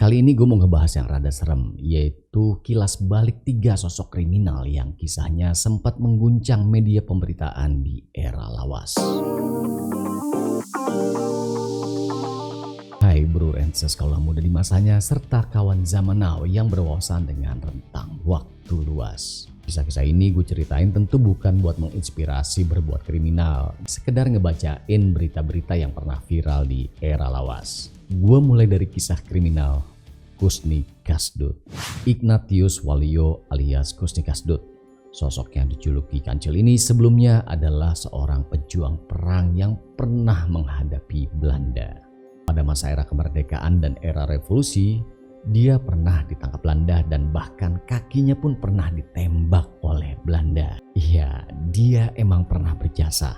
Kali ini gue mau ngebahas yang rada serem, yaitu kilas balik 3 sosok kriminal yang kisahnya sempat mengguncang media pemberitaan di era lawas. Hai bro and sis kaula muda di masanya serta kawan zaman now yang berwawasan dengan rentang waktu luas. Kisah-kisah ini gue ceritain tentu bukan buat menginspirasi berbuat kriminal, sekedar ngebacain berita-berita yang pernah viral di era lawas. Gue mulai dari kisah kriminal Kusni Kasdut. Ignatius Waluyo alias Kusni Kasdut. Sosok yang dijuluki Kancil ini sebelumnya adalah seorang pejuang perang yang pernah menghadapi Belanda. Pada masa era kemerdekaan dan era revolusi, dia pernah ditangkap Belanda dan bahkan kakinya pun pernah ditembak oleh Belanda. Iya, dia emang pernah berjasa.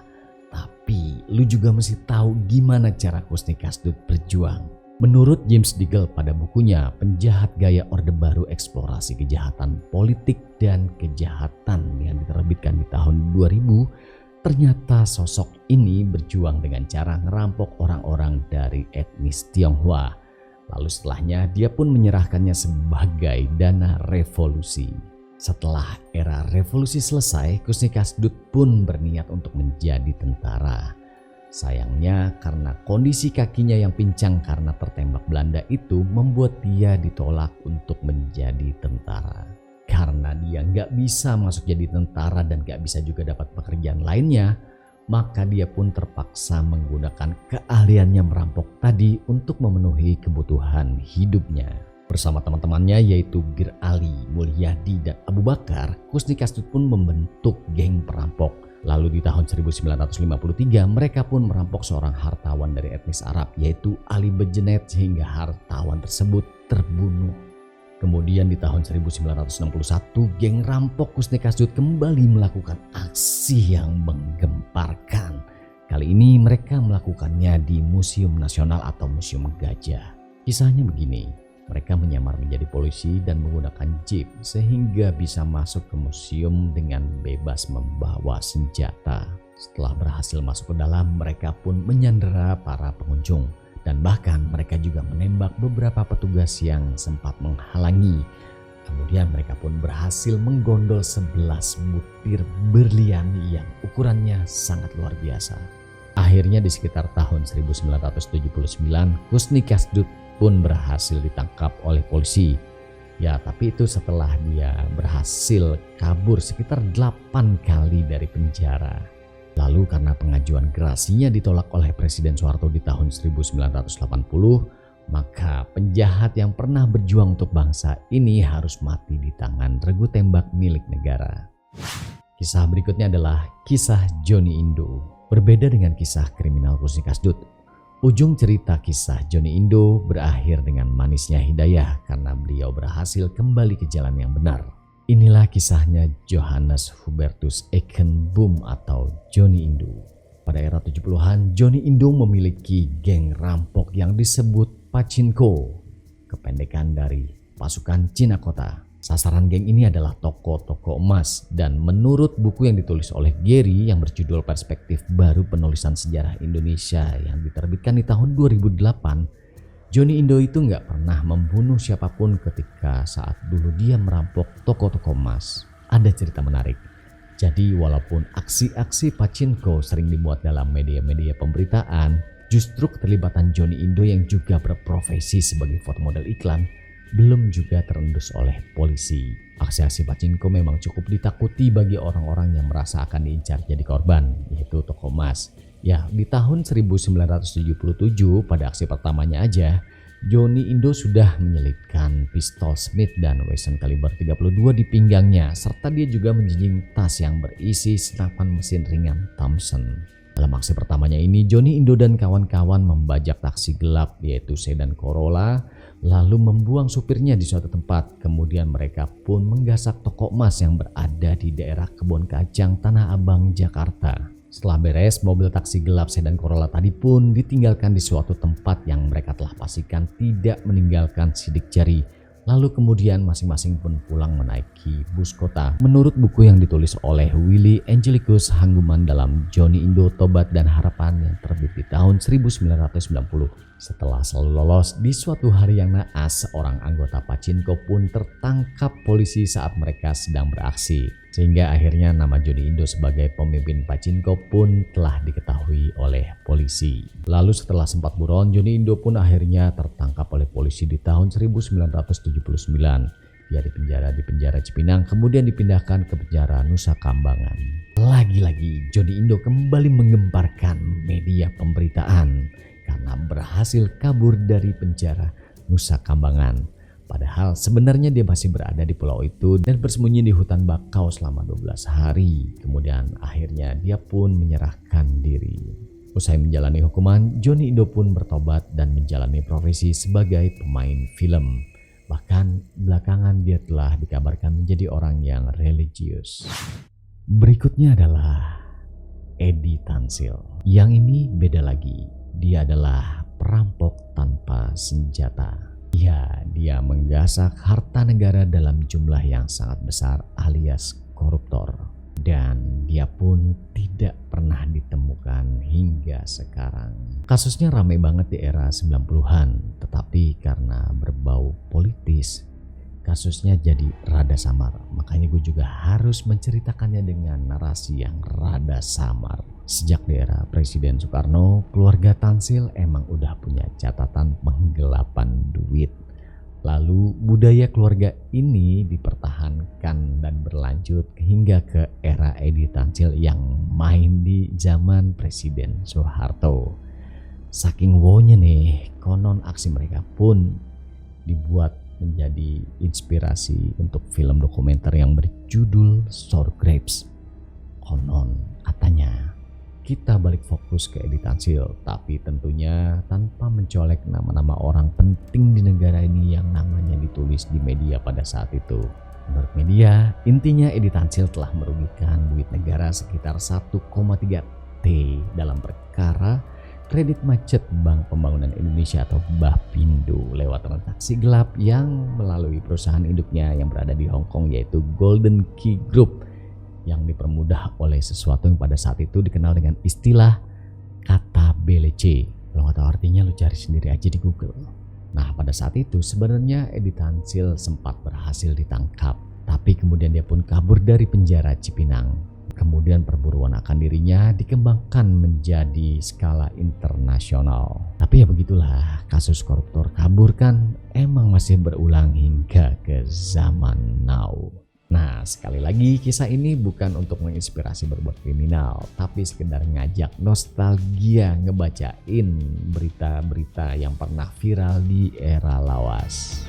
Tapi lu juga mesti tahu gimana cara Kusni Kasdut berjuang. Menurut James Deagle pada bukunya Penjahat Gaya Orde Baru Eksplorasi Kejahatan Politik dan Kejahatan yang diterbitkan di tahun 2000, ternyata sosok ini berjuang dengan cara ngerampok orang-orang dari etnis Tionghoa. Lalu setelahnya dia pun menyerahkannya sebagai dana revolusi. Setelah era revolusi selesai, Kusni Kasdut pun berniat untuk menjadi tentara. Sayangnya karena kondisi kakinya yang pincang karena tertembak Belanda itu membuat dia ditolak untuk menjadi tentara. Karena dia nggak bisa masuk jadi tentara dan nggak bisa juga dapat pekerjaan lainnya, maka dia pun terpaksa menggunakan keahliannya merampok tadi untuk memenuhi kebutuhan hidupnya. Bersama teman-temannya yaitu Bir Ali, Mulyadi, dan Abu Bakar, Kusni Kasdut pun membentuk geng perampok. Lalu di tahun 1953 mereka pun merampok seorang hartawan dari etnis Arab yaitu Ali Bejenet sehingga hartawan tersebut terbunuh. Kemudian di tahun 1961 geng rampok Kusni Kasdut kembali melakukan aksi yang menggemparkan. Kali ini mereka melakukannya di Museum Nasional atau Museum Gajah. Kisahnya begini, mereka menyamar menjadi polisi dan menggunakan jeep sehingga bisa masuk ke museum dengan bebas membawa senjata. Setelah berhasil masuk ke dalam, mereka pun menyandera para pengunjung. Dan bahkan mereka juga menembak beberapa petugas yang sempat menghalangi. Kemudian mereka pun berhasil menggondol 11 butir berlian yang ukurannya sangat luar biasa. Akhirnya di sekitar tahun 1979 Kusni Kasdut pun berhasil ditangkap oleh polisi. Ya, tapi itu setelah dia berhasil kabur sekitar 8 kali dari penjara. Lalu karena pengajuan gerasinya ditolak oleh Presiden Soeharto di tahun 1980, maka penjahat yang pernah berjuang untuk bangsa ini harus mati di tangan regu tembak milik negara. Kisah berikutnya adalah kisah Johnny Indo. Berbeda dengan kisah kriminal Kusni Kasdut, ujung cerita kisah Johnny Indo berakhir dengan manisnya hidayah karena beliau berhasil kembali ke jalan yang benar. Inilah kisahnya Johannes Hubertus Eichenboom atau Johnny Indo. Pada era 70-an, Johnny Indo memiliki geng rampok yang disebut Pachinko, kependekan dari pasukan Cina Kota. Sasaran geng ini adalah toko-toko emas dan menurut buku yang ditulis oleh Gary yang berjudul Perspektif Baru Penulisan Sejarah Indonesia yang diterbitkan di tahun 2008, Johnny Indo itu nggak pernah membunuh siapapun ketika saat dulu dia merampok toko-toko emas. Ada cerita menarik. Jadi walaupun aksi-aksi Pachinko sering dimuat dalam media-media pemberitaan, justru keterlibatan Johnny Indo yang juga berprofesi sebagai foto model iklan belum juga terendus oleh polisi. Aksi-aksi Pachinko memang cukup ditakuti bagi orang-orang yang merasa akan diincar jadi korban, yaitu toko emas. Ya, di tahun 1977 pada aksi pertamanya aja, Johnny Indo sudah menyelipkan pistol Smith dan Wesson kaliber 32 di pinggangnya, serta dia juga menjinjing tas yang berisi senapan mesin ringan Thompson. Dalam aksi pertamanya ini, Johnny Indo dan kawan-kawan membajak taksi gelap yaitu sedan Corolla, lalu membuang supirnya di suatu tempat. Kemudian mereka pun menggasak toko emas yang berada di daerah Kebon Kacang, Tanah Abang, Jakarta. Setelah beres, mobil taksi gelap sedan Corolla tadi pun ditinggalkan di suatu tempat yang mereka telah pastikan tidak meninggalkan sidik jari. Lalu kemudian masing-masing pun pulang menaiki bus kota. Menurut buku yang ditulis oleh Willy Angelicus Hangguman dalam Johnny Indo Tobat dan Harapan yang terbit di tahun 1990, Setelah selalu lolos, di suatu hari yang naas, seorang anggota Pachinko pun tertangkap polisi saat mereka sedang beraksi. Sehingga akhirnya nama Johnny Indo sebagai pemimpin Pachinko pun telah diketahui oleh polisi. Lalu setelah sempat buron, Johnny Indo pun akhirnya tertangkap oleh polisi di tahun 1979. Dia di penjara Cipinang, kemudian dipindahkan ke penjara Nusa Kambangan. Lagi-lagi Johnny Indo kembali menggemparkan media pemberitaan karena berhasil kabur dari penjara Nusa Kambangan. Padahal sebenarnya dia masih berada di pulau itu dan bersembunyi di hutan bakau selama 12 hari. Kemudian akhirnya dia pun menyerahkan diri. Usai menjalani hukuman, Johnny Indo pun bertobat dan menjalani profesi sebagai pemain film. Bahkan belakangan dia telah dikabarkan menjadi orang yang religius. Berikutnya adalah Edi Tansil. Yang ini beda lagi. Dia adalah perampok tanpa senjata. Ya, dia menggasak harta negara dalam jumlah yang sangat besar alias koruptor. Dan dia pun tidak pernah ditemukan hingga sekarang. Kasusnya ramai banget di era 90-an, tetapi karena berbau politis, kasusnya jadi rada samar. Makanya gue juga harus menceritakannya dengan narasi yang rada samar. Sejak di era Presiden Soekarno, keluarga Tansil emang udah punya catatan penggelapan duit. Lalu budaya keluarga ini dipertahankan dan berlanjut hingga ke era Edi Tansil yang main di zaman Presiden Soeharto. Saking wonya nih, konon aksi mereka pun dibuat menjadi inspirasi untuk film dokumenter yang berjudul Sour Grapes. Konon katanya kita balik fokus ke Edi Tansil, tapi tentunya tanpa mencolek nama-nama orang penting di negara ini yang namanya ditulis di media pada saat itu. Menurut media, intinya Edi Tansil telah merugikan duit negara sekitar 1,3 T dalam perkara kredit macet Bank Pembangunan Indonesia atau Bappindo lewat transaksi gelap yang melalui perusahaan induknya yang berada di Hong Kong yaitu Golden Key Group, yang dipermudah oleh sesuatu yang pada saat itu dikenal dengan istilah kata BLC. Kalau nggak tahu artinya lu cari sendiri aja di Google. Nah, pada saat itu sebenarnya Edi Tansil sempat berhasil ditangkap, tapi kemudian dia pun kabur dari penjara Cipinang. Kemudian perburuan akan dirinya dikembangkan menjadi skala internasional. Tapi ya begitulah, kasus koruptor kabur kan emang masih berulang hingga ke zaman now. Nah, sekali lagi kisah ini bukan untuk menginspirasi berbuat kriminal, tapi sekedar ngajak nostalgia ngebacain berita-berita yang pernah viral di era lawas.